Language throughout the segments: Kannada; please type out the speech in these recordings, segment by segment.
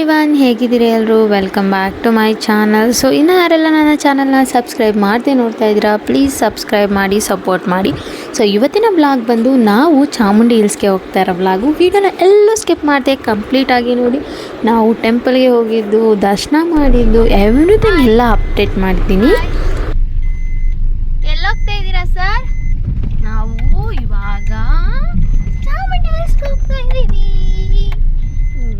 ಎವ್ರಿವನ್, ಹೇಗಿದ್ದೀರಿ ಎಲ್ಲರೂ? Welcome back to my channel. So ಇನ್ನೂ ಯಾರೆಲ್ಲ ನನ್ನ ಚಾನಲ್ನ ಸಬ್ಸ್ಕ್ರೈಬ್ ಮಾಡದೆ ನೋಡ್ತಾ ಇದ್ದೀರಾ, ಪ್ಲೀಸ್ ಸಬ್ಸ್ಕ್ರೈಬ್ ಮಾಡಿ, ಸಪೋರ್ಟ್ ಮಾಡಿ. ಸೊ ಇವತ್ತಿನ ಬ್ಲಾಗ್ ಬಂದು ನಾವು ಚಾಮುಂಡಿ ಹಿಲ್ಸ್ಗೆ ಹೋಗ್ತಾ ಇರೋ ಬ್ಲಾಗು. ವೀಡಿಯೋನ ಎಲ್ಲೂ ಸ್ಕಿಪ್ ಮಾಡಿದೆ, ಕಂಪ್ಲೀಟಾಗಿ ನೋಡಿ. ನಾವು ಟೆಂಪಲ್ಗೆ ಹೋಗಿದ್ದು, ದರ್ಶನ ಮಾಡಿದ್ದು, ಎವ್ರಿಥಿಂಗ್ ಎಲ್ಲ ಅಪ್ಡೇಟ್ ಮಾಡ್ತೀನಿ. ಎಲ್ಲೋಗ್ತಾ ಇದ್ದೀರಾ ಸರ್? ನಾವು ಇವಾಗ ಚಾಮುಂಡಿ ಹಿಲ್ಸ್ಗೆ ಹೋಗ್ತಾ ಇದ್ದೀವಿ.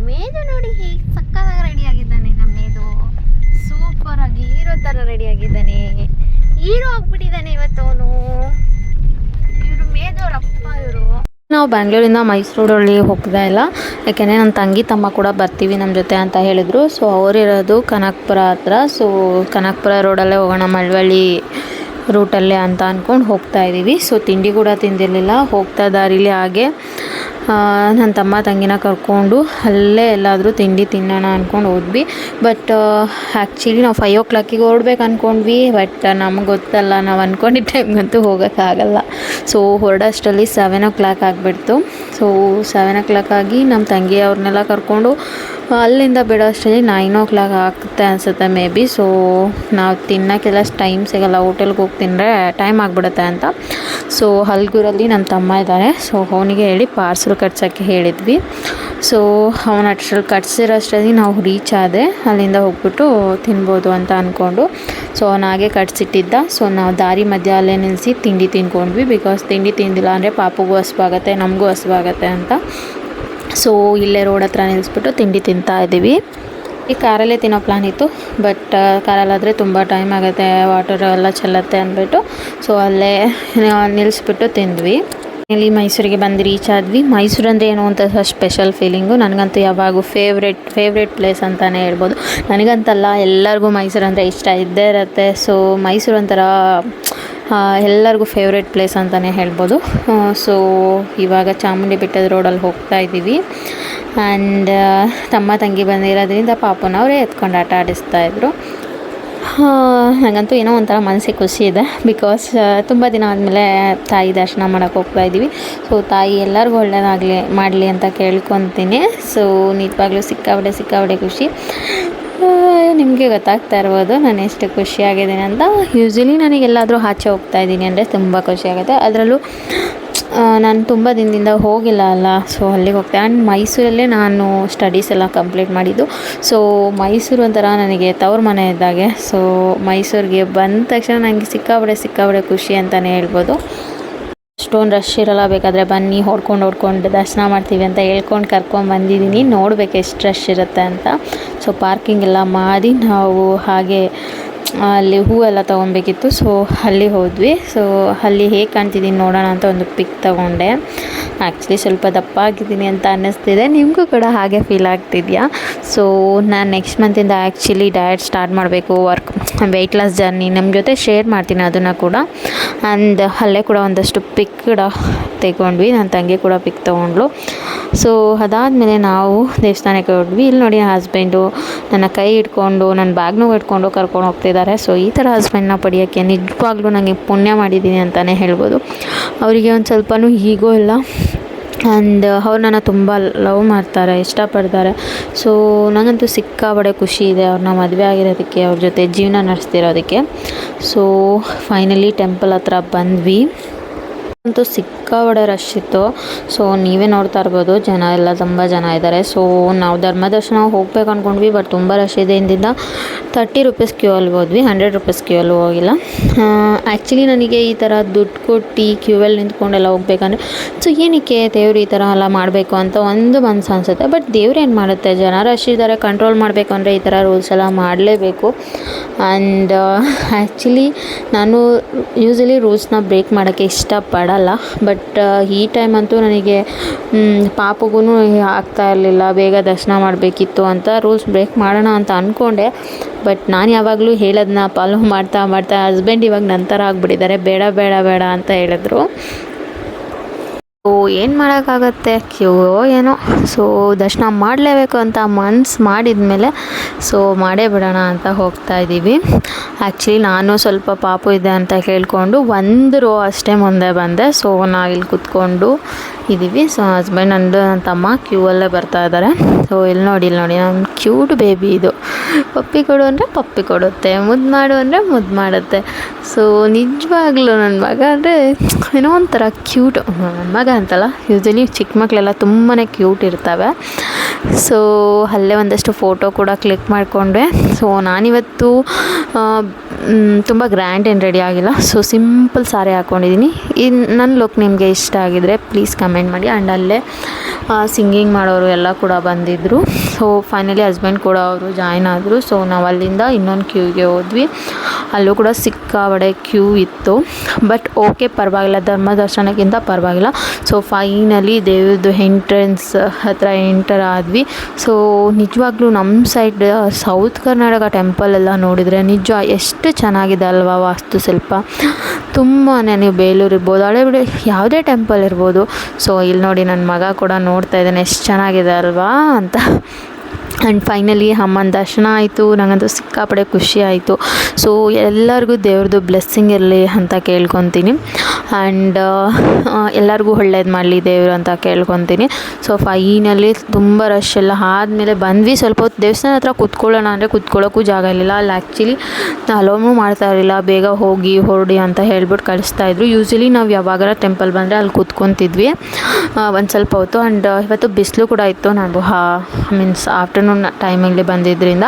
ಮೇದು ನೋಡಿ ಹೇಗೆ ಸಕ್ಕತ್ತಾಗಿ ರೆಡಿ ಆಗಿದ್ದಾನೆ. ನಮ್ಮ ಮೇದು ಸೂಪರ್ ಆಗಿ ಹೀರೋ ಥರ ರೆಡಿ ಆಗಿದ್ದಾನೆ. ಹೀರೋ ಆಗ್ಬಿಟ್ಟಿದ್ದಾನೆ ಇವತ್ತು ಅವನು. ಇವರು ಮೇದವ್ರಪ್ಪ ಇವರು. ನಾವು ಬ್ಯಾಂಗ್ಳೂರಿಂದ ಮೈಸೂರಲ್ಲಿ ಹೋಗ್ತಾ ಇಲ್ಲ, ಯಾಕೆಂದರೆ ನನ್ನ ತಂಗಿ ತಮ್ಮ ಕೂಡ ಬರ್ತೀವಿ ನಮ್ಮ ಜೊತೆ ಅಂತ ಹೇಳಿದರು. ಸೊ ಅವರಿರೋದು ಕನಕಪುರ ಹತ್ರ. ಸೊ ಕನಕಪುರ ರೋಡಲ್ಲೇ ಹೋಗೋಣ, ಮಳವಳ್ಳಿ ರೂಟಲ್ಲೇ ಅಂತ ಅಂದ್ಕೊಂಡು ಹೋಗ್ತಾ ಇದ್ದೀವಿ. ಸೊ ತಿಂಡಿ ಕೂಡ ತಿಂದಿರಲಿಲ್ಲ, ಹೋಗ್ತಾ ದಾರಿಲಿ ಹಾಗೆ ನನ್ನ ತಮ್ಮ ತಂಗಿನ ಕರ್ಕೊಂಡು ಅಲ್ಲೇ ಎಲ್ಲಾದರೂ ತಿಂಡಿ ತಿನ್ನೋಣ ಅಂದ್ಕೊಂಡು ಹೋದ್ವಿ. ಬಟ್ ಆ್ಯಕ್ಚುಲಿ ನಾವು 5 o'clock ಹೊರಡ್ಬೇಕು ಅಂದ್ಕೊಂಡ್ವಿ. ಬಟ್ ನಮ್ಗೆ ಗೊತ್ತಲ್ಲ, ನಾವು ಅಂದ್ಕೊಂಡಿದ್ದ ಟೈಮ್ಗಂತೂ ಹೋಗೋಕ್ಕಾಗಲ್ಲ. ಸೊ ಹೊರಡೋಷ್ಟರಲ್ಲಿ 7 o'clock ಆಗಿಬಿಡ್ತು. ಸೊ 7 o'clock ಆಗಿ ನಮ್ಮ ತಂಗಿ ಅವ್ರನ್ನೆಲ್ಲ ಕರ್ಕೊಂಡು ಅಲ್ಲಿಂದ ಬಿಡೋ ಅಷ್ಟರಲ್ಲಿ 9 o'clock ಆಗುತ್ತೆ ಅನಿಸುತ್ತೆ ಮೇ ಬಿ. ಸೊ ನಾವು ತಿನ್ನೋಕ್ಕೆಲ್ಲ ಟೈಮ್ ಸಿಗೋಲ್ಲ, ಹೋಟೆಲ್ಗೆ ಹೋಗಿ ತಿಂದರೆ ಟೈಮ್ ಆಗಿಬಿಡುತ್ತೆ ಅಂತ. ಸೊ ಹಲ್ಗೂರಲ್ಲಿ ನನ್ನ ತಮ್ಮ ಇದ್ದಾರೆ. ಸೊ ಅವನಿಗೆ ಹೇಳಿ ಪಾರ್ಸಲ್ ಕಟ್ಸೋಕ್ಕೆ ಹೇಳಿದ್ವಿ. ಸೊ ಅವನ ಅಷ್ಟರಲ್ಲಿ ಕಟ್ಸಿರೋಷ್ಟರಲ್ಲಿ ನಾವು ರೀಚ್ ಆದೆ, ಅಲ್ಲಿಂದ ಹೋಗ್ಬಿಟ್ಟು ತಿನ್ಬೋದು ಅಂತ ಅಂದ್ಕೊಂಡು. ಸೊ ಅವನು ಹಾಗೆ ಕಟ್ಸಿಟ್ಟಿದ್ದ. ಸೊ ನಾವು ದಾರಿ ಮಧ್ಯ ಅಲ್ಲೇ ನಿಲ್ಲಿಸಿ ತಿಂಡಿ ತಿನ್ಕೊಂಡ್ವಿ. ಬಿಕಾಸ್ ತಿಂಡಿ ತಿಂದಿಲ್ಲ ಅಂದರೆ ಪಾಪುಗೂ ಹಸಿವಾಗುತ್ತೆ, ನಮಗೂ ಹಸಿವಾಗುತ್ತೆ ಅಂತ. ಸೊ ಇಲ್ಲೇ ರೋಡ್ ಹತ್ರ ನಿಲ್ಲಿಸ್ಬಿಟ್ಟು ತಿಂಡಿ ತಿಂತಾ ಇದ್ದೀವಿ. ಈ ಕಾರಲ್ಲೇ ತಿನ್ನೋ ಪ್ಲಾನ್ ಇತ್ತು, ಬಟ್ ಕಾರಲ್ಲಾದರೆ ತುಂಬ ಟೈಮ್ ಆಗುತ್ತೆ, ವಾಟರ್ ಎಲ್ಲ ಚೆಲ್ಲುತ್ತೆ ಅಂದ್ಬಿಟ್ಟು ಸೊ ಅಲ್ಲೇ ನಿಲ್ಲಿಸ್ಬಿಟ್ಟು ತಿಂದ್ವಿ. ಇಲ್ಲಿ ಮೈಸೂರಿಗೆ ಬಂದು ರೀಚ್ ಆದ್ವಿ. ಮೈಸೂರು ಅಂದರೆ ಏನೋ ಅಂತ ಸ್ಪೆಷಲ್ ಫೀಲಿಂಗು. ನನಗಂತೂ ಯಾವಾಗೂ ಫೇವ್ರೆಟ್ ಪ್ಲೇಸ್ ಅಂತಲೇ ಹೇಳ್ಬೋದು. ನನಗಂತಲ್ಲ, ಎಲ್ಲರಿಗೂ ಮೈಸೂರು ಅಂದರೆ ಇಷ್ಟ ಇದ್ದೇ ಇರುತ್ತೆ. ಸೊ ಮೈಸೂರು ಒಂಥರ ಎಲ್ಲರಿಗೂ ಫೇವ್ರೆಟ್ ಪ್ಲೇಸ್ ಅಂತಲೇ ಹೇಳ್ಬೋದು. ಸೊ ಇವಾಗ ಚಾಮುಂಡಿ ಬೆಟ್ಟದ ರೋಡಲ್ಲಿ ಹೋಗ್ತಾ ಇದ್ದೀವಿ. ಆ್ಯಂಡ್ ತಮ್ಮ ತಂಗಿ ಬಂದಿರೋದ್ರಿಂದ ಪಾಪನವರೇ ಎತ್ಕೊಂಡು ಆಟ ಆಡಿಸ್ತಾಯಿದ್ರು. ನನಗಂತೂ ಏನೋ ಒಂಥರ ಮನಸ್ಸಿಗೆ ಖುಷಿ ಇದೆ. ಬಿಕಾಸ್ ತುಂಬ ದಿನ ಆದಮೇಲೆ ತಾಯಿ ದರ್ಶನ ಮಾಡೋಕ್ಕೆ ಹೋಗ್ತಾ ಇದ್ದೀವಿ. ಸೊ ತಾಯಿ ಎಲ್ಲರಿಗೂ ಮಾಡಲಿ ಅಂತ ಕೇಳ್ಕೊತೀನಿ. ಸೊ ನಿಜವಾಗ್ಲೂ ಸಿಕ್ಕಾಬಡೆ ಖುಷಿ. ನಿಮಗೆ ಗೊತ್ತಾಗ್ತಾ ಇರ್ಬೋದು ನಾನು ಎಷ್ಟು ಖುಷಿಯಾಗಿದ್ದೀನಿ ಅಂತ. ಯೂಶ್ವಲಿ ನನಗೆಲ್ಲಾದರೂ ಆಚೆ ಹೋಗ್ತಾ ಇದ್ದೀನಿ ಅಂದರೆ ತುಂಬ ಖುಷಿಯಾಗುತ್ತೆ. ಅದರಲ್ಲೂ ನಾನು ತುಂಬ ದಿನದಿಂದ ಹೋಗಿಲ್ಲ ಅಲ್ಲ, ಸೊ ಅಲ್ಲಿಗೆ ಹೋಗ್ತೆ. ಆ್ಯಂಡ್ ಮೈಸೂರಲ್ಲೇ ನಾನು ಸ್ಟಡೀಸ್ ಎಲ್ಲ ಕಂಪ್ಲೀಟ್ ಮಾಡಿದ್ದು. ಸೊ ಮೈಸೂರು ಒಂಥರ ನನಗೆ ತವ್ರ ಮನೆ ಇದ್ದಾಗೆ. ಸೊ ಮೈಸೂರಿಗೆ ಬಂದ ತಕ್ಷಣ ನನಗೆ ಸಿಕ್ಕಾಬಡೆ ಖುಷಿ ಅಂತಲೇ ಹೇಳ್ಬೋದು. ಅಷ್ಟೊಂದು ರಶ್ ಇರಲ್ಲ, ಬೇಕಾದರೆ ಬನ್ನಿ ಹೊಡ್ಕೊಂಡು ದರ್ಶನ ಮಾಡ್ತೀವಿ ಅಂತ ಹೇಳ್ಕೊಂಡು ಕರ್ಕೊಂಡು ಬಂದಿದ್ದೀನಿ. ನೋಡಬೇಕು ಎಷ್ಟು ರಶ್ ಇರುತ್ತೆ ಅಂತ. ಸೊ ಪಾರ್ಕಿಂಗ್ ಎಲ್ಲ ಮಾಡಿ ನಾವು ಹಾಗೆ ಅಲ್ಲಿ ಹೂವೆಲ್ಲ ತೊಗೊಬೇಕಿತ್ತು. ಸೊ ಅಲ್ಲಿ ಹೋದ್ವಿ. ಸೊ ಅಲ್ಲಿ ಹೇಗೆ ಕಾಣ್ತಿದ್ದೀನಿ ನೋಡೋಣ ಅಂತ ಒಂದು ಪಿಕ್ ತೊಗೊಂಡೆ. ಆ್ಯಕ್ಚುಲಿ ಸ್ವಲ್ಪ ದಪ್ಪ ಆಗಿದ್ದೀನಿ ಅಂತ ಅನ್ನಿಸ್ತಿದೆ, ನಿಮಗೂ ಕೂಡ ಹಾಗೆ ಫೀಲ್ ಆಗ್ತಿದೆಯಾ? ಸೊ ನಾನು ನೆಕ್ಸ್ಟ್ ಮಂತಿಂದ ಆ್ಯಕ್ಚುಲಿ ಡಯಟ್ ಸ್ಟಾರ್ಟ್ ಮಾಡಬೇಕು, ವೆಯ್ಟ್ ಲಾಸ್ ಜರ್ನಿ ನಿಮ್ಮ ಜೊತೆ ಶೇರ್ ಮಾಡ್ತೀನಿ ಅದನ್ನು ಕೂಡ. ಆ್ಯಂಡ್ ಅಲ್ಲೇ ಕೂಡ ಒಂದಷ್ಟು ಪಿಕ್ ಕೂಡ ತೆಗೊಂಡ್ವಿ, ನನ್ನ ತಂಗಿ ಕೂಡ ಪಿಕ್ ತೊಗೊಂಡ್ಳು. ಸೊ ಅದಾದಮೇಲೆ ನಾವು ದೇವಸ್ಥಾನಕ್ಕೆ ಹೋದ್ವಿ. ಇಲ್ಲಿ ನೋಡಿ ಹಸ್ಬೆಂಡು ನನ್ನ ಕೈ ಹಿಡ್ಕೊಂಡು ನನ್ನ ಬ್ಯಾಗ್ನೂ ಹಿಡ್ಕೊಂಡು ಕರ್ಕೊಂಡು ಹೋಗ್ತಿದ್ದಾರೆ. ಸೊ ಈ ಥರ ಹಸ್ಬೆಂಡ್ನ ಪಡೆಯೋಕ್ಕೆ ನಿಜವಾಗ್ಲೂ ನನಗೆ ಪುಣ್ಯ ಮಾಡಿದ್ದೀನಿ ಅಂತಲೇ ಹೇಳ್ಬೋದು. ಅವರಿಗೆ ಒಂದು ಸ್ವಲ್ಪನೂ ಈಗೋ ಇಲ್ಲ. ಆ್ಯಂಡ್ ಅವ್ರು ನನ್ನ ತುಂಬ ಲವ್ ಮಾಡ್ತಾರೆ, ಇಷ್ಟಪಡ್ತಾರೆ. ಸೊ ನನಗಂತೂ ಸಿಕ್ಕಾಬಡೆ ಖುಷಿ ಇದೆ ಅವ್ರನ್ನ ಮದುವೆ ಆಗಿರೋದಕ್ಕೆ, ಅವ್ರ ಜೊತೆ ಜೀವನ ನಡೆಸ್ತಿರೋದಕ್ಕೆ. ಸೊ ಫೈನಲಿ ಟೆಂಪಲ್ ಹತ್ರ ಬಂದ್ವಿ. ಅಂತೂ ಸಿಕ್ಕಾಬಡೆ ರಶ್ ಇತ್ತು. ಸೊ ನೀವೇ ನೋಡ್ತಾ ಇರ್ಬೋದು, ಜನ ಎಲ್ಲ ತುಂಬ ಜನ ಇದ್ದಾರೆ. ಸೊ ನಾವು ಧರ್ಮದರ್ಶನ ಹೋಗ್ಬೇಕು ಅಂದ್ಕೊಂಡ್ವಿ, ಬಟ್ ತುಂಬ ರಶ್ ಇದೆ ಇಂದಿಂದ 30 rupees ಕ್ಯೂ ಅಲ್ಲಿ ಹೋದ್ವಿ, 100 rupees ಕ್ಯೂ ಅಲ್ಲಿ ಹೋಗಿಲ್ಲ. ಆ್ಯಕ್ಚುಲಿ ನನಗೆ ಈ ಥರ ದುಡ್ಡು ಕೊಟ್ಟು ಕ್ಯೂವಲ್ಲಿ ನಿಂತ್ಕೊಂಡೆಲ್ಲ ಹೋಗ್ಬೇಕಂದ್ರೆ ಸೊ ಏನಕ್ಕೆ ದೇವ್ರು ಈ ಥರ ಎಲ್ಲ ಮಾಡಬೇಕು ಅಂತ ಒಂದು ಮನಸ್ಸು ಅನಿಸುತ್ತೆ. ಬಟ್ ದೇವ್ರು ಏನು ಮಾಡುತ್ತೆ, ಜನ ರಶ್ ಇದ್ದಾರೆ, ಕಂಟ್ರೋಲ್ ಮಾಡಬೇಕು ಅಂದರೆ ಈ ಥರ ರೂಲ್ಸ್ ಎಲ್ಲ ಮಾಡಲೇಬೇಕು. ಆ್ಯಂಡ್ ಆ್ಯಕ್ಚುಲಿ ನಾನು ಯೂಸಲಿ ರೂಲ್ಸ್ನ ಬ್ರೇಕ್ ಮಾಡೋಕ್ಕೆ ಇಷ್ಟಪಡಲ್ಲ. ಬಟ್ ಈ ಟೈಮ್ ಅಂತೂ ನನಗೆ ಪಾಪಗೂ ಆಗ್ತಾ ಇರಲಿಲ್ಲ, ಬೇಗ ದರ್ಶನ ಮಾಡಬೇಕಿತ್ತು ಅಂತ ರೂಲ್ಸ್ ಬ್ರೇಕ್ ಮಾಡೋಣ ಅಂತ ಅಂದ್ಕೊಂಡೆ. ಬಟ್ ನಾನು ಯಾವಾಗಲೂ ಹೇಳೋದನ್ನ ಫಾಲೋ ಮಾಡ್ತಾ ಹಸ್ಬೆಂಡ್ ಇವಾಗ ನಂತರ ಆಗಿಬಿಟ್ಟಿದ್ದಾರೆ, ಬೇಡ ಅಂತ ಹೇಳಿದ್ರು. ಸೊ ಏನು ಮಾಡೋಕ್ಕಾಗತ್ತೆ, ಕ್ಯೂ ಏನೋ. ಸೊ ದರ್ಶನ ಮಾಡಲೇಬೇಕು ಅಂತ ಮನ್ಸು ಮಾಡಿದ್ಮೇಲೆ ಸೊ ಮಾಡೇ ಬಿಡೋಣ ಅಂತ ಹೋಗ್ತಾ ಇದ್ದೀವಿ. ಆ್ಯಕ್ಚುಲಿ ನಾನು ಸ್ವಲ್ಪ ಪಾಪು ಇದೆ ಅಂತ ಕೇಳಿಕೊಂಡು 1 ರೋ ಅಷ್ಟೇ ಮುಂದೆ ಬಂದೆ. ಸೊ ನಾವಿಲ್ಲಿ ಕೂತ್ಕೊಂಡು ಇದ್ದೀವಿ. ಸೊ ಹಸ್ಬೆಂಡ್ ನನ್ನ ತಮ್ಮ ಕ್ಯೂ ಅಲ್ಲೇ ಬರ್ತಾ ಇದ್ದಾರೆ. ಸೊ ಇಲ್ಲಿ ನೋಡಿ ನಮ್ಮ ಕ್ಯೂಟ್ ಬೇಬಿ ಇದು. ಪಪ್ಪಿ ಕೊಡು ಅಂದರೆ ಪಪ್ಪಿ ಕೊಡುತ್ತೆ, ಮುದ್ದು ಮಾಡು ಅಂದರೆ ಮುದ್ದು ಮಾಡುತ್ತೆ. ಸೊ ನಿಜವಾಗ್ಲೂ ನನ್ನ ಮಗ ಅಂದರೆ ಏನೋ ಒಂಥರ ಕ್ಯೂಟ್. ನನ್ನ ಮಗ ಅಂತಲ್ಲ, ಯೂಶಲಿ ಚಿಕ್ಕ ಮಕ್ಕಳೆಲ್ಲ ತುಂಬಾ ಕ್ಯೂಟ್ ಇರ್ತವೆ. ಸೊ ಅಲ್ಲೇ ಒಂದಷ್ಟು ಫೋಟೋ ಕೂಡ ಕ್ಲಿಕ್ ಮಾಡಿಕೊಂಡೆ. ಸೊ ನಾನಿವತ್ತು ತುಂಬ ಗ್ರ್ಯಾಂಡ್ ಏನು ರೆಡಿ ಆಗಿಲ್ಲ. ಸೊ ಸಿಂಪಲ್ ಸಾರಿ ಹಾಕ್ಕೊಂಡಿದ್ದೀನಿ. ನನ್ನ ಲುಕ್ ನಿಮಗೆ ಇಷ್ಟ ಆಗಿದರೆ ಪ್ಲೀಸ್ ಕಮೆಂಟ್ ಮಾಡಿ. ಆ್ಯಂಡ್ ಅಲ್ಲೇ ಸಿಂಗಿಂಗ್ ಮಾಡೋರು ಎಲ್ಲ ಕೂಡ ಬಂದಿದ್ದರು. ಸೊ ಫೈನಲಿ ಹಸ್ಬೆಂಡ್ ಕೂಡ ಅವರು ಜಾಯ್ನ್ ಆದರು. ಸೊ ನಾವು ಅಲ್ಲಿಂದ ಇನ್ನೊಂದು ಕ್ಯೂಗೆ ಹೋದ್ವಿ. ಅಲ್ಲೂ ಕೂಡ ಸಿಕ್ಕಾಬಡೆ ಕ್ಯೂ ಇತ್ತು. ಬಟ್ ಓಕೆ, ಪರವಾಗಿಲ್ಲ, ಧರ್ಮ ದರ್ಶನಕ್ಕಿಂತ ಪರವಾಗಿಲ್ಲ. ಸೊ ಫೈನಲಿ ದೇವ್ರದ್ದು ಎಂಟ್ರೆನ್ಸ್ ಹತ್ರ ಎಂಟರ್ ಆದ್ವಿ. ಸೊ ನಿಜವಾಗ್ಲೂ ನಮ್ಮ ಸೈಡ್ ಸೌತ್ ಕರ್ನಾಟಕ ಟೆಂಪಲ್ ಎಲ್ಲ ನೋಡಿದರೆ ನಿಜ ಎಷ್ಟು ಚೆನ್ನಾಗಿದೆ ಅಲ್ವಾ ವಾಸ್ತುಶಿಲ್ಪ. ತುಂಬಾ ನೀವು ಬೇಲೂರು ಇರ್ಬೋದು, ಹಳೇಬೀಡು ಯಾವುದೇ ಟೆಂಪಲ್ ಇರ್ಬೋದು. ಸೊ ಇಲ್ಲಿ ನೋಡಿ ನನ್ನ ಮಗ ಕೂಡ ನೋಡ್ತಾ ಇದ್ದಾನೆ ಎಷ್ಟು ಚೆನ್ನಾಗಿದೆ ಅಲ್ವಾ ಅಂತ. ಆ್ಯಂಡ್ ಫೈನಲಿ ಅಮ್ಮನ ದರ್ಶನ ಆಯಿತು. ನನಗಂತೂ ಸಿಕ್ಕಾಪಡೆ ಖುಷಿ ಆಯಿತು. ಸೊ ಎಲ್ಲರಿಗೂ ದೇವ್ರದ್ದು ಬ್ಲೆಸ್ಸಿಂಗ್ ಇರಲಿ ಅಂತ ಕೇಳ್ಕೊತೀನಿ. ಆ್ಯಂಡ್ ಎಲ್ಲರಿಗೂ ಒಳ್ಳೇದು ಮಾಡಲಿ ದೇವರು ಅಂತ ಕೇಳ್ಕೊತೀನಿ. ಸೊ ಫೈನಲಿ ತುಂಬ ರಶ್ ಎಲ್ಲ ಆದಮೇಲೆ ಬಂದ್ವಿ. ಸ್ವಲ್ಪ ಹೊತ್ತು ದೇವಸ್ಥಾನ ಹತ್ರ ಕೂತ್ಕೊಳ್ಳೋಣ ಅಂದರೆ ಕೂತ್ಕೊಳ್ಳೋಕ್ಕೂ ಜಾಗ ಇರಲಿಲ್ಲ. ಅಲ್ಲಿ ಆ್ಯಕ್ಚುಲಿ ಅಲೋನು ಮಾಡ್ತಾ ಇರಲಿಲ್ಲ, ಬೇಗ ಹೋಗಿ ಹೊರಡಿ ಅಂತ ಹೇಳ್ಬಿಟ್ಟು ಕಳಿಸ್ತಾಯಿದ್ರು. ಯೂಶ್ವಲಿ ನಾವು ಯಾವಾಗಾರ ಟೆಂಪಲ್ ಬಂದರೆ ಅಲ್ಲಿ ಕೂತ್ಕೊತಿದ್ವಿ ಒಂದು ಸ್ವಲ್ಪ ಹೊತ್ತು. ಆ್ಯಂಡ್ ಇವತ್ತು ಬಿಸಿಲು ಕೂಡ ಇತ್ತು. ನಾನು ಮೀನ್ಸ್ ಆಫ್ಟರ್ನೂನ್ ಟೈಮಲ್ಲಿ ಬಂದಿದ್ದರಿಂದ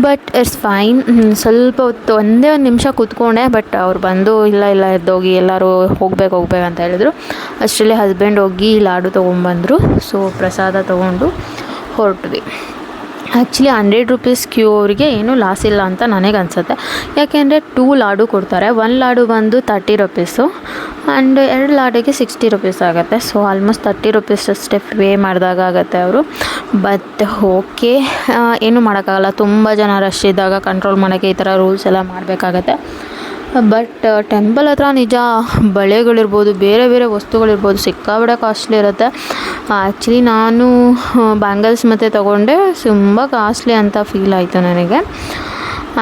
ಬಟ್ ಇಟ್ಸ್ ಫೈನ್. ಸ್ವಲ್ಪ ಹೊತ್ತು ಒಂದೇ ಒಂದು ನಿಮಿಷ ಕೂತ್ಕೊಂಡೆ. ಬಟ್ ಅವ್ರು ಬಂದು ಇಲ್ಲ ಎದ್ದೋಗಿ ಎಲ್ಲರೂ ಹೋಗ್ಬೇಕು ಅಂತ ಹೇಳಿದ್ರು. ಅಷ್ಟರಲ್ಲಿ ಹಸ್ಬೆಂಡ್ ಹೋಗಿ ಲಾಡು ತೊಗೊಂಬಂದರು. ಸೊ ಪ್ರಸಾದ ತೊಗೊಂಡು ಹೊರಟ್ವಿ. ಆ್ಯಕ್ಚುಲಿ 100 ರೂಪೀಸ್ ಕ್ಯೂ ಅವರಿಗೆ ಏನೂ ಲಾಸ್ ಇಲ್ಲ ಅಂತ ನನಗೆ ಅನಿಸುತ್ತೆ. ಯಾಕೆಂದರೆ 2 ಲಾಡು ಕೊಡ್ತಾರೆ. 1 ಲಾಡು ಬಂದು 30 ರೂಪೀಸು ಆ್ಯಂಡ್ 2 ಲಾಡಿಗೆ 60 ರೂಪೀಸ್ ಆಗುತ್ತೆ. ಸೊ ಆಲ್ಮೋಸ್ಟ್ 30 ರೂಪೀಸ್ ಅಷ್ಟೇ ಪೇ ಮಾಡಿದಾಗ ಆಗುತ್ತೆ ಅವರು. ಬಟ್ ಓಕೆ, ಏನೂ ಮಾಡೋಕ್ಕಾಗಲ್ಲ. ತುಂಬ ಜನ ರಶ್ ಇದ್ದಾಗ ಕಂಟ್ರೋಲ್ ಮಾಡೋಕ್ಕೆ ಈ ಥರ ರೂಲ್ಸ್ ಎಲ್ಲ ಮಾಡಬೇಕಾಗತ್ತೆ. ಬಟ್ ಟೆಂಪಲ್ ಹತ್ರ ನಿಜ ಬಳೆಗಳಿರ್ಬೋದು, ಬೇರೆ ವಸ್ತುಗಳಿರ್ಬೋದು, ಸಿಕ್ಕಾಬಿಡ ಕಾಸ್ಟ್ಲಿ ಇರುತ್ತೆ. ಆ್ಯಕ್ಚುಲಿ ನಾನು ಬ್ಯಾಂಗಲ್ಸ್ ಮತ್ತು ತೊಗೊಂಡೆ, ತುಂಬ ಕಾಸ್ಟ್ಲಿ ಅಂತ ಫೀಲ್ ಆಯಿತು ನನಗೆ.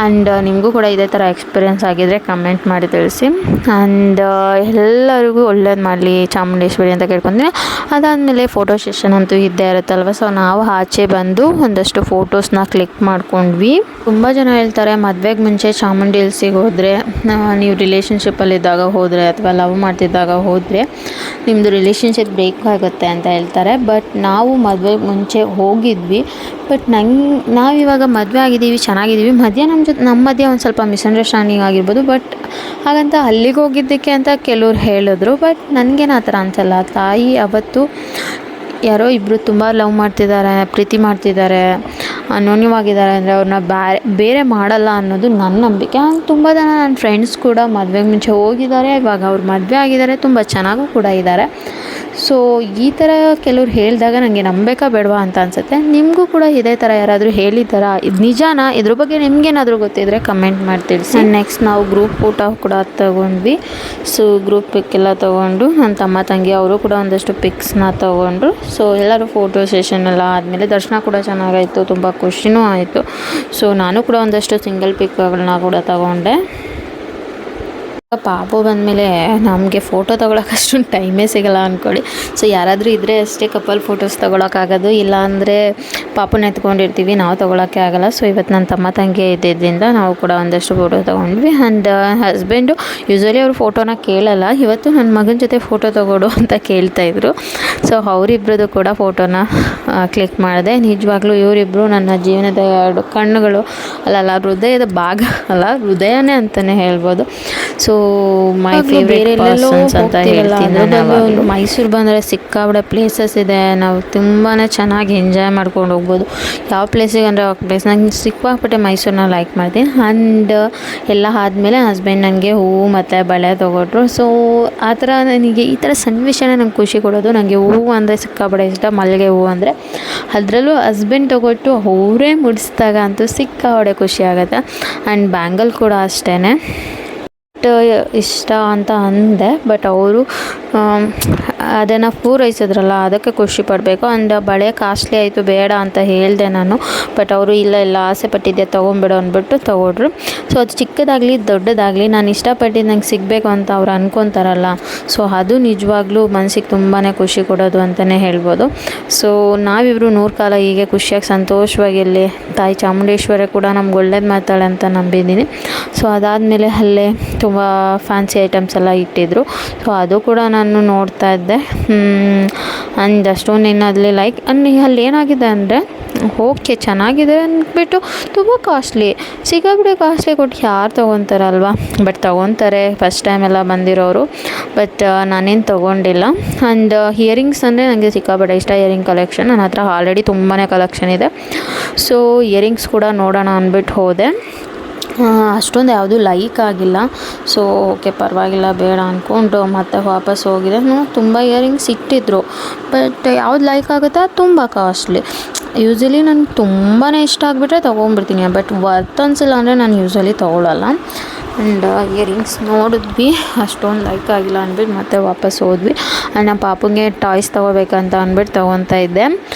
ಆ್ಯಂಡ್ ನಿಮಗೂ ಕೂಡ ಇದೇ ಥರ ಎಕ್ಸ್ಪೀರಿಯೆನ್ಸ್ ಆಗಿದ್ದರೆ ಕಮೆಂಟ್ ಮಾಡಿ ತಿಳಿಸಿ. ಆ್ಯಂಡ್ ಎಲ್ಲರಿಗೂ ಒಳ್ಳೇದು ಮಾಡಲಿ ಚಾಮುಂಡೇಶ್ವರಿ ಅಂತ ಕೇಳ್ಕೊತೀನಿ. ಅದಾದಮೇಲೆ ಫೋಟೋ ಸೆಷನ್ ಅಂತೂ ಇದ್ದೇ ಇರುತ್ತಲ್ವ. ಸೊ ನಾವು ಆಚೆ ಬಂದು ಒಂದಷ್ಟು ಫೋಟೋಸ್ನ ಕ್ಲಿಕ್ ಮಾಡ್ಕೊಂಡ್ವಿ. ತುಂಬ ಜನ ಹೇಳ್ತಾರೆ ಮದುವೆಗೆ ಮುಂಚೆ ಚಾಮುಂಡಿ ಹಿಲ್ಸಿಗೆ ಹೋದರೆ, ನೀವು ರಿಲೇಷನ್ಶಿಪ್ಪಲ್ಲಿದ್ದಾಗ ಹೋದರೆ ಅಥವಾ ಲವ್ ಮಾಡ್ತಿದ್ದಾಗ ಹೋದರೆ ನಿಮ್ಮದು ರಿಲೇಷನ್ಶಿಪ್ ಬ್ರೇಕ್ ಆಗುತ್ತೆ ಅಂತ ಹೇಳ್ತಾರೆ. ಬಟ್ ನಾವು ಮದುವೆಗೆ ಮುಂಚೆ ಹೋಗಿದ್ವಿ. ಬಟ್ ನಾವಿವಾಗ ಮದುವೆ ಆಗಿದ್ದೀವಿ, ಚೆನ್ನಾಗಿದ್ದೀವಿ. ನಮ್ಮ ಮಧ್ಯೆ ಒಂದು ಸ್ವಲ್ಪ ಮಿಸ್ಅಂಡರ್ಸ್ಟ್ಯಾಂಡಿಂಗ್ ಆಗಿರ್ಬೋದು. ಬಟ್ ಹಾಗಂತ ಅಲ್ಲಿಗೆ ಹೋಗಿದ್ದಕ್ಕೆ ಅಂತ ಕೆಲವ್ರು ಹೇಳಿದ್ರು. ಬಟ್ ನನಗೇನು ಆ ಥರ ಅನಿಸಲ್ಲ. ತಾಯಿ ಅವತ್ತು ಯಾರೋ ಇಬ್ಬರು ತುಂಬ ಲವ್ ಮಾಡ್ತಿದ್ದಾರೆ, ಪ್ರೀತಿ ಮಾಡ್ತಿದ್ದಾರೆ, ಅನ್ಯೋನ್ಯವಾಗಿದ್ದಾರೆ ಅಂದರೆ ಅವ್ರನ್ನ ಬೇರೆ ಮಾಡಲ್ಲ ಅನ್ನೋದು ನನ್ನ ನಂಬಿಕೆ. ತುಂಬ ಜನ ನನ್ನ ಫ್ರೆಂಡ್ಸ್ ಕೂಡ ಮದುವೆಗೆ ಮುಂಚೆ ಹೋಗಿದ್ದಾರೆ, ಇವಾಗ ಅವ್ರು ಮದುವೆ ಆಗಿದ್ದಾರೆ, ತುಂಬ ಚೆನ್ನಾಗೂ ಕೂಡ ಇದ್ದಾರೆ. ಸೊ ಈ ಥರ ಕೆಲವ್ರು ಹೇಳಿದಾಗ ನನಗೆ ನಂಬೇಕಾ ಬೇಡವಾ ಅಂತ ಅನಿಸುತ್ತೆ. ನಿಮಗೂ ಕೂಡ ಇದೇ ಥರ ಯಾರಾದರೂ ಹೇಳಿದ್ದಾರಾ, ಇದು ನಿಜಾನಾ, ಇದ್ರ ಬಗ್ಗೆ ನಿಮಗೇನಾದರೂ ಗೊತ್ತಿದ್ದರೆ ಕಮೆಂಟ್ ಮಾಡಿ ತಿಳಿಸಿ. ನೆಕ್ಸ್ಟ್ ನಾವು ಗ್ರೂಪ್ ಫೋಟೋ ಕೂಡ ತೊಗೊಂಡ್ವಿ. ಸೊ ಗ್ರೂಪ್ ಪಿಕ್ ಎಲ್ಲ ತೊಗೊಂಡು ನನ್ನ ತಮ್ಮ ತಂಗಿ ಅವರು ಕೂಡ ಒಂದಷ್ಟು ಪಿಕ್ಸ್ನ ತೊಗೊಂಡ್ರು. ಸೊ ಎಲ್ಲರೂ ಫೋಟೋ ಸೆಷನ್ ಎಲ್ಲ ಆದಮೇಲೆ ದರ್ಶನ ಕೂಡ ಚೆನ್ನಾಗಾಯಿತು, ತುಂಬ ಖುಷಿನೂ ಆಯಿತು. ಸೊ ನಾನು ಕೂಡ ಒಂದಷ್ಟು ಸಿಂಗಲ್ ಪಿಕ್ಗಳನ್ನ ಕೂಡ ತಗೊಂಡೆ. ಪಾಪು ಬಂದಮೇಲೆ ನಮಗೆ ಫೋಟೋ ತೊಗೊಳಕ್ಕೆ ಅಷ್ಟೊಂದು ಟೈಮೇ ಸಿಗೋಲ್ಲ ಅಂದ್ಕೊಳ್ಳಿ. ಸೊ ಯಾರಾದರೂ ಇದ್ದರೆ ಅಷ್ಟೇ ಕಪಲ್ ಫೋಟೋಸ್ ತೊಗೊಳಕ್ಕಾಗೋದು, ಇಲ್ಲಾಂದರೆ ಪಾಪುನ ಎತ್ಕೊಂಡಿರ್ತೀವಿ, ನಾವು ತೊಗೊಳಕ್ಕೆ ಆಗೋಲ್ಲ. ಸೊ ಇವತ್ತು ನನ್ನ ತಮ್ಮ ತಂಗಿ ಇದ್ದಿದ್ದರಿಂದ ನಾವು ಕೂಡ ಒಂದಷ್ಟು ಫೋಟೋ ತೊಗೊಂಡ್ವಿ. ಆ್ಯಂಡ್ ಹಸ್ಬೆಂಡು ಯೂಶ್ವಲಿ ಅವರು ಫೋಟೋನ ಕೇಳಲ್ಲ, ಇವತ್ತು ನನ್ನ ಮಗನ ಜೊತೆ ಫೋಟೋ ತೊಗೊಡು ಅಂತ ಕೇಳ್ತಾಯಿದ್ರು. ಸೊ ಅವರಿಬ್ಬರದು ಕೂಡ ಫೋಟೋನ ಕ್ಲಿಕ್ ಮಾಡಿದೆ. ನಿಜವಾಗ್ಲೂ ಇವರಿಬ್ಬರು ನನ್ನ ಜೀವನದ 2 ಕಣ್ಣುಗಳು, ಅಲ್ಲ ಹೃದಯದ ಭಾಗ ಅಲ್ಲ, ಹೃದಯನೇ ಅಂತಲೇ ಹೇಳ್ಬೋದು. ಸೊ ಮೈ ಫೇವ್ರೇಟ್ ಪರ್ಸನ್ಸ್ ಅಂತ ಹೇಳ್ತೀನಿ. ಮೈಸೂರು ಬಂದರೆ ಸಿಕ್ಕಾಬಿಡೆ ಪ್ಲೇಸಸ್ ಇದೆ, ನಾವು ತುಂಬಾ ಚೆನ್ನಾಗಿ ಎಂಜಾಯ್ ಮಾಡ್ಕೊಂಡು ಹೋಗ್ಬೋದು. ಯಾವ ಪ್ಲೇಸಿಗೆ ಅಂದರೆ ಆ ಪ್ಲೇಸ್. ನಂಗೆ ಸಿಕ್ಕಾಪಟ್ಟೆ ಮೈಸೂರನ್ನ ಲೈಕ್ ಮಾಡ್ತೀನಿ. ಆ್ಯಂಡ್ ಎಲ್ಲ ಆದಮೇಲೆ ಹಸ್ಬೆಂಡ್ ನನಗೆ ಹೂವು ಮತ್ತು ಬಳೆ ತೊಗೊಟ್ರು. ಸೊ ಆ ಥರ ನನಗೆ ಈ ಥರ ಸನ್ನಿವೇಶನೇ ನಂಗೆ ಖುಷಿ ಕೊಡೋದು. ನನಗೆ ಹೂವು ಅಂದರೆ ಸಿಕ್ಕಾಪಟ್ಟೆ ಇಷ್ಟ, ಮಲ್ಲಿಗೆ ಹೂವು ಅಂದರೆ. ಅದರಲ್ಲೂ ಹಸ್ಬೆಂಡ್ ತೊಗೊಟ್ಟು ಅವರೇ ಮುಡಿಸಿದಾಗ ಅಂತೂ ಸಿಕ್ಕಾಪಟ್ಟೆ ಖುಷಿ ಆಗುತ್ತೆ. ಆ್ಯಂಡ್ ಬ್ಯಾಂಗಲ್ ಕೂಡ ಅಷ್ಟೇ. ಇಷ್ಟ ಅಂತ ಅಂದೆ, ಬಟ್ ಅವರು ಅದನ್ನು ಪೂರೈಸಿದ್ರಲ್ಲ ಅದಕ್ಕೆ ಖುಷಿ ಪಡಬೇಕು. ಆ್ಯಂಡ್ ಬಳೆ ಕಾಸ್ಟ್ಲಿ ಆಯಿತು ಬೇಡ ಅಂತ ಹೇಳಿದೆ ನಾನು, ಬಟ್ ಅವರು ಇಲ್ಲ ಆಸೆ ಪಟ್ಟಿದ್ದೆ ತೊಗೊಂಬಿಡು ಅಂದ್ಬಿಟ್ಟು ತೊಗೊಂಡ್ರು. ಸೊ ಅದು ಚಿಕ್ಕದಾಗಲಿ ದೊಡ್ಡದಾಗಲಿ ನಾನು ಇಷ್ಟಪಟ್ಟಿದ್ದು ನಂಗೆ ಸಿಗಬೇಕು ಅಂತ ಅವ್ರು ಅಂದ್ಕೊತಾರಲ್ಲ, ಸೊ ಅದು ನಿಜವಾಗ್ಲೂ ಮನಸ್ಸಿಗೆ ತುಂಬಾ ಖುಷಿ ಕೊಡೋದು ಅಂತಲೇ ಹೇಳ್ಬೋದು. ಸೊ ನಾವಿಬ್ಬರು 100 ಕಾಲ ಹೀಗೆ ಖುಷಿಯಾಗಿ ಸಂತೋಷವಾಗಿರಲಿ, ತಾಯಿ ಚಾಮುಂಡೇಶ್ವರಿ ಕೂಡ ನಮ್ಗೆ ಒಳ್ಳೇದು ಮಾಡ್ತಾಳೆ ಅಂತ ನಂಬಿದ್ದೀನಿ. ಸೊ ಅದಾದಮೇಲೆ ಅಲ್ಲೇ ತುಂಬ ಫ್ಯಾನ್ಸಿ ಐಟಮ್ಸ್ ಎಲ್ಲ ಇಟ್ಟಿದ್ರು. ಸೊ ಅದು ಕೂಡ ನಾನು ನೋಡ್ತಾ ಇದ್ದೆ. ಆ್ಯಂಡ್ ಅಷ್ಟೊಂದೇನು ಅಲ್ಲಿ ಅಲ್ಲಿ ಏನಾಗಿದೆ ಅಂದರೆ, ಓಕೆ ಚೆನ್ನಾಗಿದೆ ಅಂದ್ಬಿಟ್ಟು ತುಂಬ ಸಿಕ್ಕಾಬಿಟ್ಟೆ ಕಾಸ್ಟ್ಲಿ ಕೊಟ್ಟು ಯಾರು ತೊಗೊತಾರಲ್ವ, ಬಟ್ ತೊಗೊತಾರೆ ಫಸ್ಟ್ ಟೈಮ್ ಎಲ್ಲ ಬಂದಿರೋರು. ಬಟ್ ನಾನೇನು ತೊಗೊಂಡಿಲ್ಲ. ಆ್ಯಂಡ್ ಇಯರಿಂಗ್ಸ್ ಅಂದರೆ ನನಗೆ ಸಿಕ್ಕಾಬಿಟ್ಟೆ ಇಷ್ಟ. ಇಯರಿಂಗ್ ಕಲೆಕ್ಷನ್ ನನ್ನ ಹತ್ರ ಆಲ್ರೆಡಿ ತುಂಬಾ ಕಲೆಕ್ಷನ್ ಇದೆ. ಸೊ ಇಯರಿಂಗ್ಸ್ ಕೂಡ ನೋಡೋಣ ಅಂದ್ಬಿಟ್ಟು ಹೋದೆ. ಅಷ್ಟೊಂದು ಯಾವುದೂ ಲೈಕ್ ಆಗಿಲ್ಲ. ಸೊ ಓಕೆ ಪರವಾಗಿಲ್ಲ ಬೇಡ ಅಂದ್ಕೊಂಡು ಮತ್ತೆ ವಾಪಸ್ ಹೋಗಿದೆ. ತುಂಬ ಇಯರಿಂಗ್ಸ್ ಇಟ್ಟಿದ್ರು, ಬಟ್ ಯಾವ್ದು ಲೈಕ್ ಆಗುತ್ತೋ ಅದು ತುಂಬ ಕಾಸ್ಟ್ಲಿ. ಯೂಶ್ವಲಿ ನನಗೆ ತುಂಬಾ ಇಷ್ಟ ಆಗಿಬಿಟ್ರೆ ತೊಗೊಂಡ್ಬಿಡ್ತೀನಿ, ಬಟ್ ವರ್ತ್ ಅನಿಸಿಲ್ಲ ಅಂದರೆ ನಾನು ಯೂಶ್ವಲಿ ತೊಗೊಳ್ಳಲ್ಲ. ಆ್ಯಂಡ್ ಇಯರಿಂಗ್ಸ್ ನೋಡಿದ್ವಿ, ಅಷ್ಟೊಂದು ಲೈಕ್ ಆಗಿಲ್ಲ ಅಂದ್ಬಿಟ್ಟು ಮತ್ತೆ ವಾಪಸ್ ಹೋದ್ವಿ. ಆ್ಯಂಡ್ ನಮ್ಮ ಪಾಪುಗೆ ಟಾಯ್ಸ್ ತೊಗೋಬೇಕಂತ ಅಂದ್ಬಿಟ್ಟು ತೊಗೊತಾ ಇದ್ದೆ.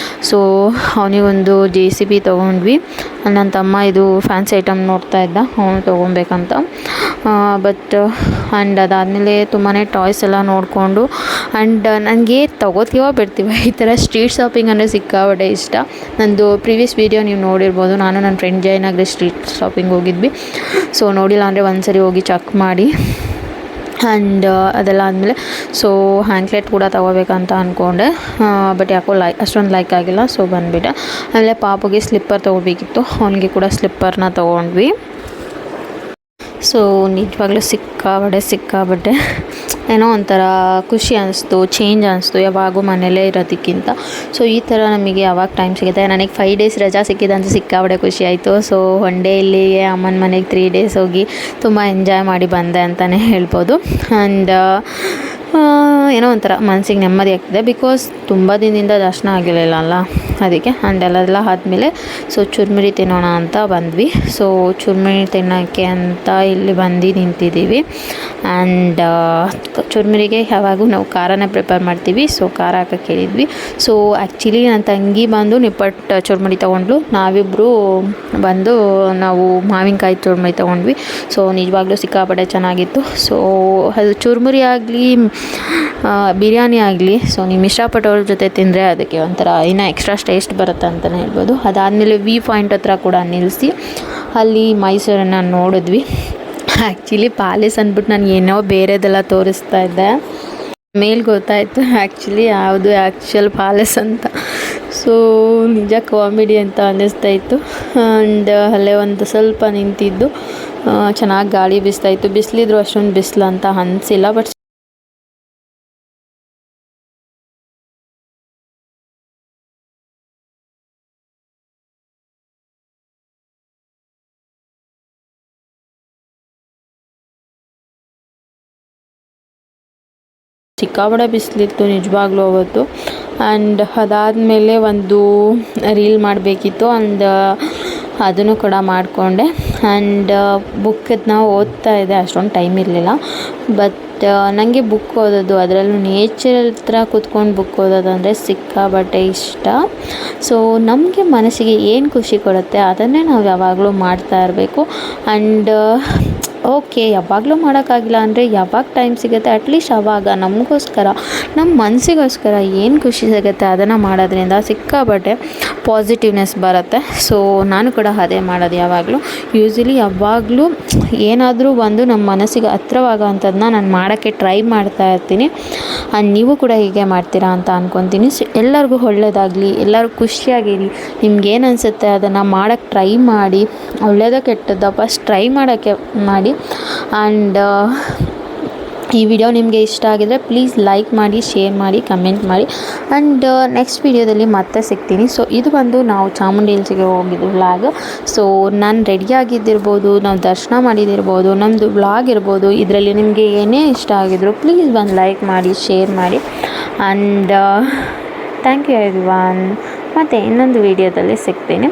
ಸೊ ಅವನಿಗೊಂದು JCB ತೊಗೊಂಡ್ವಿ. ನನ್ನ ತಮ್ಮ ಇದು ಫ್ಯಾನ್ಸಿ ಐಟಮ್ ನೋಡ್ತಾ ಇದ್ದ, ಅವನು ತೊಗೊಬೇಕಂತ. ಬಟ್ ಆ್ಯಂಡ್ ಅದಾದಮೇಲೆ ತುಂಬಾ ಟಾಯ್ಸ್ ಎಲ್ಲ ನೋಡಿಕೊಂಡು, ಆ್ಯಂಡ್ ನನಗೆ ತೊಗೋತೀವೋ ಬಿಡ್ತೀವೋ ಈ ಥರ ಸ್ಟ್ರೀಟ್ ಶಾಪಿಂಗ್ ಅಂದರೆ ಸಿಕ್ಕಾಪಟ್ಟೆ ಇಷ್ಟ. ನಂದು ಪ್ರೀವಿಯಸ್ ವೀಡಿಯೋ ನೀವು ನೋಡಿರ್ಬೋದು, ನಾನು ನನ್ನ ಫ್ರೆಂಡ್ ಜೈನಾಗ್ರೆ ಸ್ಟ್ರೀಟ್ ಶಾಪಿಂಗ್ ಹೋಗಿದ್ವಿ. ಸೊ ನೋಡಿಲ್ಲ ಅಂದರೆ ಒಂದ್ಸರಿ ಹೋಗಿ ಚೆಕ್ ಮಾಡಿ. ಆ್ಯಂಡ್ ಅದೆಲ್ಲ ಆದಮೇಲೆ ಸೊ ಹ್ಯಾಂಕ್ಲೆಟ್ ಕೂಡ ತೊಗೋಬೇಕಂತ ಅಂದ್ಕೊಂಡೆ, ಬಟ್ ಯಾಕೋ ಅಷ್ಟೊಂದು ಲೈಕ್ ಆಗಿಲ್ಲ. ಸೊ ಬಂದುಬಿಟ್ಟೆ. ಆಮೇಲೆ ಪಾಪುಗೆ ಸ್ಲಿಪ್ಪರ್ ತೊಗೋಬೇಕಿತ್ತು, ಅವನಿಗೆ ಕೂಡ ಸ್ಲಿಪ್ಪರ್ನ ತೊಗೊಂಡ್ವಿ. ಸೊ ನಿಜವಾಗ್ಲೂ ಸಿಕ್ಕಾಬಟ್ಟೆ ಏನೋ ಒಂಥರ ಖುಷಿ ಅನಿಸ್ತು, ಚೇಂಜ್ ಅನಿಸ್ತು ಯಾವಾಗೂ ಮನೇಲೇ ಇರೋದಕ್ಕಿಂತ. ಸೊ ಈ ಥರ ನಮಗೆ ಯಾವಾಗ ಟೈಮ್ ಸಿಗುತ್ತೆ. ನನಗೆ 5 ಡೇಸ್ ರಜಾ ಸಿಕ್ಕಿದಂತ ಸಿಕ್ಕಾಬಟ್ಟೆ ಖುಷಿ ಆಯಿತು. ಸೊ 1 ಡೇ ಇಲ್ಲಿಗೆ ಅಮ್ಮನ ಮನೆಗೆ 3 ಡೇಸ್ ಹೋಗಿ ತುಂಬ ಎಂಜಾಯ್ ಮಾಡಿ ಬಂದೆ ಅಂತಲೇ ಹೇಳ್ಬೋದು. ಆ್ಯಂಡ್ ಏನೋ ಒಂಥರ ಮನಸ್ಸಿಗೆ ನೆಮ್ಮದಿ ಆಗ್ತಿದೆ, ಬಿಕಾಸ್ ತುಂಬ ದಿನದಿಂದ ದರ್ಶನ ಆಗಿರಲಿಲ್ಲ ಅಲ್ಲ, ಅದಕ್ಕೆ. ಆ್ಯಂಡ್ ಎಲ್ಲ ಆದಮೇಲೆ ಸೊ ಚುರ್ಮುರಿ ತಿನ್ನೋಣ ಅಂತ ಬಂದ್ವಿ. ಸೊ ಚುರ್ಮುರಿ ತಿನ್ನೋಕ್ಕೆ ಅಂತ ಇಲ್ಲಿ ಬಂದು ನಿಂತಿದ್ದೀವಿ. ಆ್ಯಂಡ್ ಚುರ್ಮುರಿಗೆ ಯಾವಾಗೂ ನಾವು ಖಾರನೇ ಪ್ರಿಪೇರ್ ಮಾಡ್ತೀವಿ. ಸೊ ಖಾರ ಹಾಕಕ್ಕೆ ಹೇಳಿದ್ವಿ. ಸೊ ಆ್ಯಕ್ಚುಲಿ ನನ್ನ ತಂಗಿ ಬಂದು ನಿಪ್ಪಟ್ಟು ಚುರ್ಮುರಿ ತೊಗೊಂಡ್ಲು, ನಾವಿಬ್ಬರು ಬಂದು ನಾವು ಮಾವಿನಕಾಯಿ ಚುರ್ಮುರಿ ತೊಗೊಂಡ್ವಿ. ಸೊ ನಿಜವಾಗ್ಲೂ ಸಿಕ್ಕಾಪಟ್ಟೆ ಚೆನ್ನಾಗಿತ್ತು. ಸೊ ಅದು ಚುರ್ಮುರಿ ಆಗಲಿ ಬಿರಿಯಾನಿ ಆಗಲಿ, ಸೊ ನೀವು ಇಷ್ಟಪಟ್ಟವ್ರ ಜೊತೆ ತಿಂದರೆ ಅದಕ್ಕೆ ಒಂಥರ ಇನ್ನೂ ಎಕ್ಸ್ಟ್ರಾ ಟೇಸ್ಟ್ ಬರುತ್ತೆ ಅಂತಲೇ ಹೇಳ್ಬೋದು. ಅದಾದಮೇಲೆ ವಿ ಪಾಯಿಂಟ್ ಹತ್ರ ಕೂಡ ನಿಲ್ಲಿಸಿ ಅಲ್ಲಿ ಮೈಸೂರನ್ನು ನೋಡಿದ್ವಿ. ಆ್ಯಕ್ಚುಲಿ ಪ್ಯಾಲೇಸ್ ಅಂದ್ಬಿಟ್ಟು ನಾನು ಏನೋ ಬೇರೆದೆಲ್ಲ ತೋರಿಸ್ತಾ ಇದ್ದೆ, ಮೇಲೆ ಗೊತ್ತಾಯಿತು ಆ್ಯಕ್ಚುಲಿ ಯಾವುದು ಆ್ಯಕ್ಚುಯಲ್ ಪ್ಯಾಲೇಸ್ ಅಂತ. ಸೊ ನಿಜ ಕಾಮಿಡಿ ಅಂತ ಅನ್ನಿಸ್ತಾ ಇತ್ತು. ಆ್ಯಂಡ್ ಅಲ್ಲೇ ಒಂದು ಸ್ವಲ್ಪ ನಿಂತಿದ್ದು, ಚೆನ್ನಾಗಿ ಗಾಳಿ ಬೀಸ್ತಾಯಿತ್ತು. ಬಿಸಿಲಿದ್ರು ಅಷ್ಟೊಂದು ಬಿಸಿಲು ಅಂತ ಅನಿಸಿಲ್ಲ, ಬಟ್ ಸಿಕ್ಕಾಪಟ್ಟೆ ಬಿಸಿಲಿತ್ತು ನಿಜವಾಗ್ಲೂ ಅವತ್ತು. ಆ್ಯಂಡ್ ಅದಾದಮೇಲೆ ಒಂದು ರೀಲ್ ಮಾಡಬೇಕಿತ್ತು, ಆ್ಯಂಡ್ ಅದನ್ನು ಕೂಡ ಮಾಡಿಕೊಂಡೆ. ಆ್ಯಂಡ್ ಬುಕ್ಕನ್ನು ಓದ್ತಾ ಇದ್ದೆ, ಅಷ್ಟೊಂದು ಟೈಮ್ ಇರಲಿಲ್ಲ. ಬಟ್ ನನಗೆ ಬುಕ್ ಓದೋದು, ಅದರಲ್ಲೂ ನೇಚರ್ ಹತ್ರ ಕೂತ್ಕೊಂಡು ಬುಕ್ ಓದೋದಂದರೆ ಸಿಕ್ಕಾಪಟ್ಟೆ ಇಷ್ಟ. ಸೊ ನಮಗೆ ಮನಸ್ಸಿಗೆ ಏನು ಖುಷಿ ಕೊಡುತ್ತೆ ಅದನ್ನೇ ನಾವು ಯಾವಾಗಲೂ ಮಾಡ್ತಾ ಇರಬೇಕು. ಆ್ಯಂಡ್ ಓಕೆ ಯಾವಾಗಲೂ ಮಾಡೋಕ್ಕಾಗಿಲ್ಲ ಅಂದರೆ ಯಾವಾಗ ಟೈಮ್ ಸಿಗುತ್ತೆ ಅಟ್ಲೀಸ್ಟ್ ಆವಾಗ ನಮಗೋಸ್ಕರ, ನಮ್ಮ ಮನಸ್ಸಿಗೋಸ್ಕರ ಏನು ಖುಷಿ ಸಿಗುತ್ತೆ ಅದನ್ನು ಮಾಡೋದ್ರಿಂದ ಸಿಕ್ಕಾಪಟ್ಟೆ ಪಾಸಿಟಿವ್ನೆಸ್ ಬರುತ್ತೆ. ಸೊ ನಾನು ಕೂಡ ಅದೇ ಮಾಡೋದು ಯಾವಾಗಲೂ. ಯೂಶ್ವಲಿ ಯಾವಾಗಲೂ ಏನಾದರೂ ಒಂದು ನಮ್ಮ ಮನಸ್ಸಿಗೆ ಹತ್ರವಾಗೋ ಅಂಥದ್ದನ್ನ ನಾನು ಮಾಡೋಕ್ಕೆ ಟ್ರೈ ಮಾಡ್ತಾ ಇರ್ತೀನಿ. ಆ್ಯಂಡ್ ನೀವು ಕೂಡ ಹೀಗೆ ಮಾಡ್ತೀರಾ ಅಂತ ಅಂದ್ಕೊತೀನಿ. ಸೊ ಎಲ್ಲರಿಗೂ ಒಳ್ಳೆಯದಾಗಲಿ, ಎಲ್ಲರೂ ಖುಷಿಯಾಗಿರಿ. ನಿಮ್ಗೇನು ಅನಿಸುತ್ತೆ ಅದನ್ನು ಮಾಡೋಕ್ಕೆ ಟ್ರೈ ಮಾಡಿ. ಒಳ್ಳೆಯದೋ ಕೆಟ್ಟದ್ದೋ ಫಸ್ಟ್ ಟ್ರೈ ಮಾಡೋಕ್ಕೆ ಮಾಡಿ. ಆ್ಯಂಡ್ ಈ ವಿಡಿಯೋ ನಿಮಗೆ ಇಷ್ಟ ಆಗಿದರೆ ಪ್ಲೀಸ್ ಲೈಕ್ ಮಾಡಿ, ಶೇರ್ ಮಾಡಿ, ಕಮೆಂಟ್ ಮಾಡಿ. ಆ್ಯಂಡ್ ನೆಕ್ಸ್ಟ್ ವಿಡಿಯೋದಲ್ಲಿ ಮತ್ತೆ ಸಿಗ್ತೀನಿ. ಸೊ ಇದು ಬಂದು ನಾವು ಚಾಮುಂಡಿ ಹಿಲ್ಸಿಗೆ ಹೋಗಿದ್ದು ವ್ಲಾಗ್. ಸೊ ನಾನು ರೆಡಿಯಾಗಿದ್ದಿರ್ಬೋದು, ನಾವು ದರ್ಶನ ಮಾಡಿದ್ದಿರ್ಬೋದು, ನಮ್ಮದು ವ್ಲಾಗ್ ಇರ್ಬೋದು, ಇದರಲ್ಲಿ ನಿಮಗೆ ಏನೇ ಇಷ್ಟ ಆಗಿದ್ರು ಪ್ಲೀಸ್ ಬಂದು ಲೈಕ್ ಮಾಡಿ, ಶೇರ್ ಮಾಡಿ. And thank you everyone. ಮತ್ತು ಇನ್ನೊಂದು ವಿಡಿಯೋದಲ್ಲಿ ಸಿಗ್ತೀನಿ.